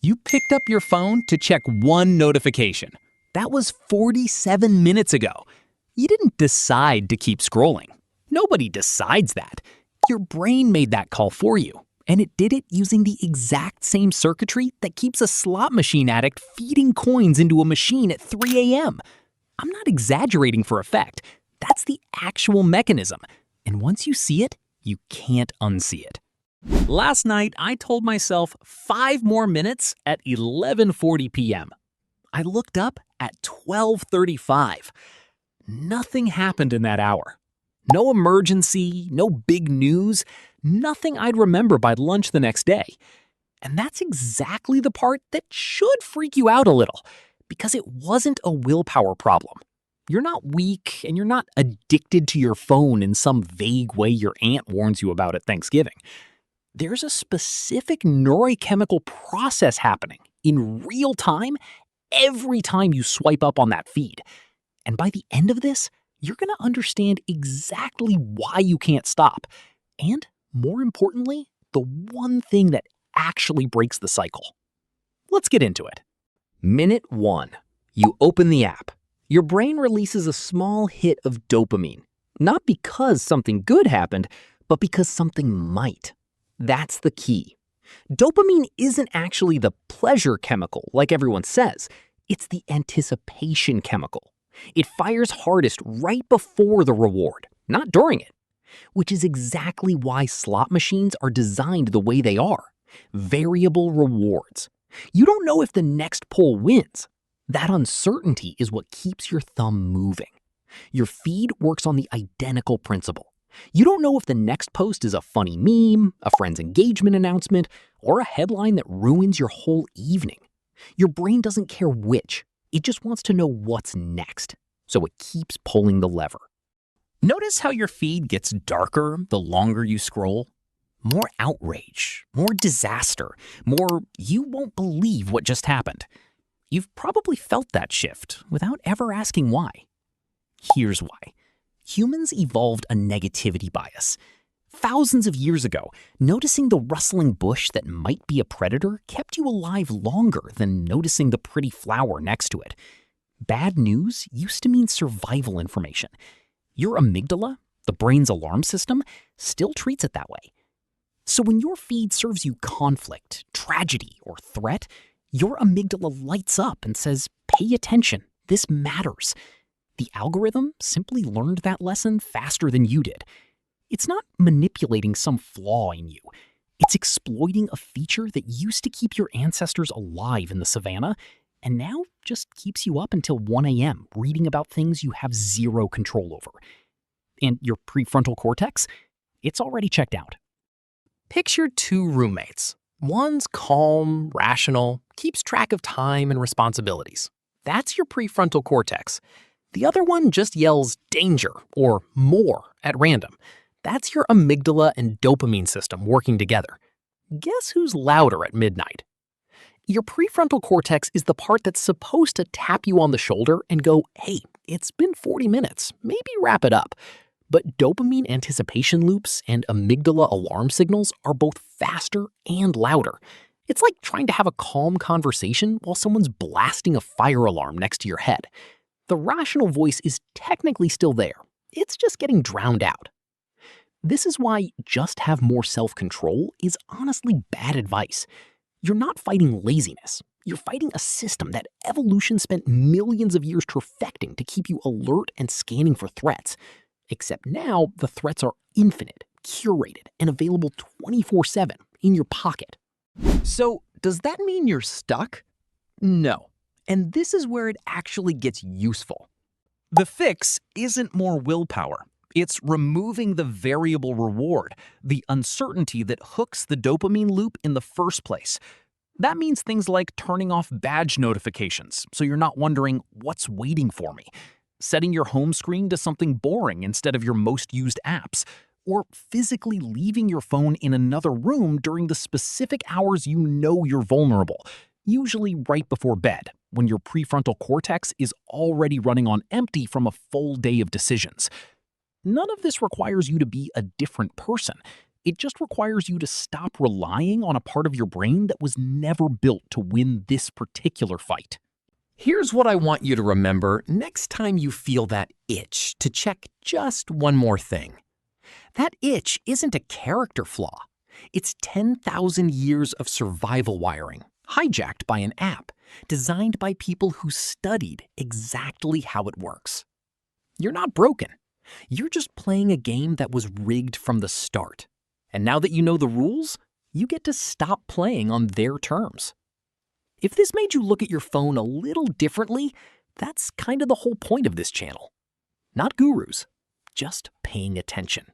You picked up your phone to check one notification. That was 47 minutes ago. You didn't decide to keep scrolling. Nobody decides that. Your brain made that call for you, and it did it using the exact same circuitry that keeps a slot machine addict feeding coins into a machine at 3 a.m. I'm not exaggerating for effect. That's the actual mechanism. And once you see it, you can't unsee it. Last night, I told myself 5 more minutes at 11:40 p.m. I looked up at 12:35. Nothing happened in that hour. No emergency, no big news, nothing I'd remember by lunch the next day. And that's exactly the part that should freak you out a little, because it wasn't a willpower problem. You're not weak, and you're not addicted to your phone in some vague way your aunt warns you about at Thanksgiving. There's a specific neurochemical process happening in real time every time you swipe up on that feed. And by the end of this, you're going to understand exactly why you can't stop. And more importantly, the one thing that actually breaks the cycle. Let's get into it. Minute 1. You open the app. Your brain releases a small hit of dopamine. Not because something good happened, but because something might. That's the key. Dopamine isn't actually the pleasure chemical like everyone says. It's the anticipation chemical. It fires hardest right before the reward, not during it. Which is exactly why slot machines are designed the way they are. Variable rewards. You don't know if the next pull wins. That uncertainty is what keeps your thumb moving. Your feed works on the identical principle. You don't know if the next post is a funny meme, a friend's engagement announcement, or a headline that ruins your whole evening. Your brain doesn't care which. It just wants to know what's next, so it keeps pulling the lever. Notice how your feed gets darker the longer you scroll? More outrage, more disaster, more you won't believe what just happened. You've probably felt that shift without ever asking why. Here's why. Humans evolved a negativity bias. Thousands of years ago, noticing the rustling bush that might be a predator kept you alive longer than noticing the pretty flower next to it. Bad news used to mean survival information. Your amygdala, the brain's alarm system, still treats it that way. So when your feed serves you conflict, tragedy, or threat, your amygdala lights up and says, "Pay attention, this matters." The algorithm simply learned that lesson faster than you did. It's not manipulating some flaw in you. It's exploiting a feature that used to keep your ancestors alive in the savannah and now just keeps you up until 1 a.m. reading about things you have zero control over. And your prefrontal cortex? It's already checked out. Picture 2 roommates. One's calm, rational, keeps track of time and responsibilities. That's your prefrontal cortex. The other one just yells danger or more at random. That's your amygdala and dopamine system working together. Guess who's louder at midnight? Your prefrontal cortex is the part that's supposed to tap you on the shoulder and go, "Hey, it's been 40 minutes, maybe wrap it up." But dopamine anticipation loops and amygdala alarm signals are both faster and louder. It's like trying to have a calm conversation while someone's blasting a fire alarm next to your head. The rational voice is technically still there. It's just getting drowned out. This is why just have more self-control is honestly bad advice. You're not fighting laziness. You're fighting a system that evolution spent millions of years perfecting to keep you alert and scanning for threats. Except now, the threats are infinite, curated, and available 24/7 in your pocket. So, does that mean you're stuck? No. And this is where it actually gets useful. The fix isn't more willpower. It's removing the variable reward, the uncertainty that hooks the dopamine loop in the first place. That means things like turning off badge notifications so you're not wondering what's waiting for me, setting your home screen to something boring instead of your most used apps, or physically leaving your phone in another room during the specific hours you know you're vulnerable, usually right before bed, when your prefrontal cortex is already running on empty from a full day of decisions. None of this requires you to be a different person. It just requires you to stop relying on a part of your brain that was never built to win this particular fight. Here's what I want you to remember next time you feel that itch to check just one more thing. That itch isn't a character flaw. It's 10,000 years of survival wiring, hijacked by an app, designed by people who studied exactly how it works. You're not broken. You're just playing a game that was rigged from the start. And now that you know the rules, you get to stop playing on their terms. If this made you look at your phone a little differently, that's kind of the whole point of this channel. Not gurus, just paying attention.